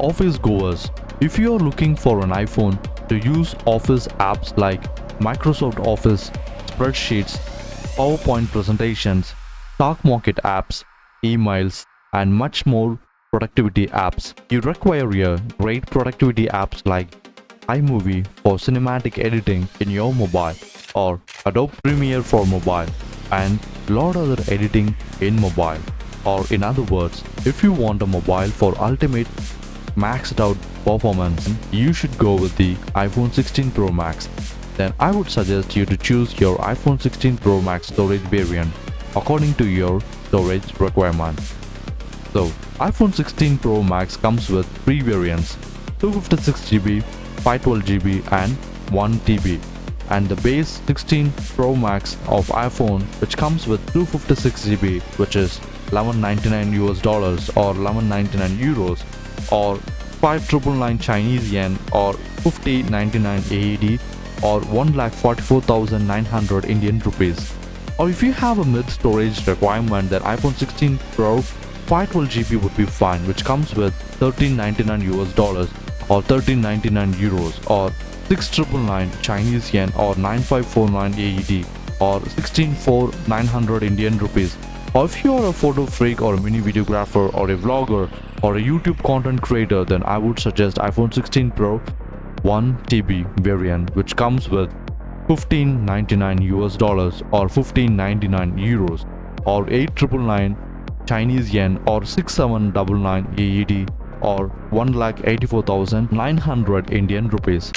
office goers, if you are looking for an iPhone to use office apps like Microsoft Office, spreadsheets, PowerPoint presentations, stock market apps, emails, and much more productivity apps, you require a great productivity apps like iMovie for cinematic editing in your mobile, or Adobe Premiere for mobile, and lot other editing in mobile. Or in other words, if you want a mobile for ultimate maxed out performance, you should go with the iPhone 16 Pro Max. Then I would suggest you to choose your iPhone 16 Pro Max storage variant according to your storage requirement. So, iPhone 16 Pro Max comes with three variants: 256GB, 512GB and 1TB. And the base 16 Pro Max of iPhone, which comes with 256GB, which is $1199 or 1199 euros, or 5999 Chinese yen or 5099 AED, or 1,44,900 Indian rupees. Or if you have a mid storage requirement, then iPhone 16 Pro 512GB would be fine, which comes with $1399 or 1399 euros, or 6,999 Chinese yen or 9549 AED, or 16,900 Indian rupees. Or if you are a photo freak or a mini videographer or a vlogger or a YouTube content creator, then I would suggest iPhone 16 Pro 1TB variant, which comes with $1599 or 1599 euros, or 8,999 Chinese yen or 6799 AED, or 1,84,900 Indian rupees.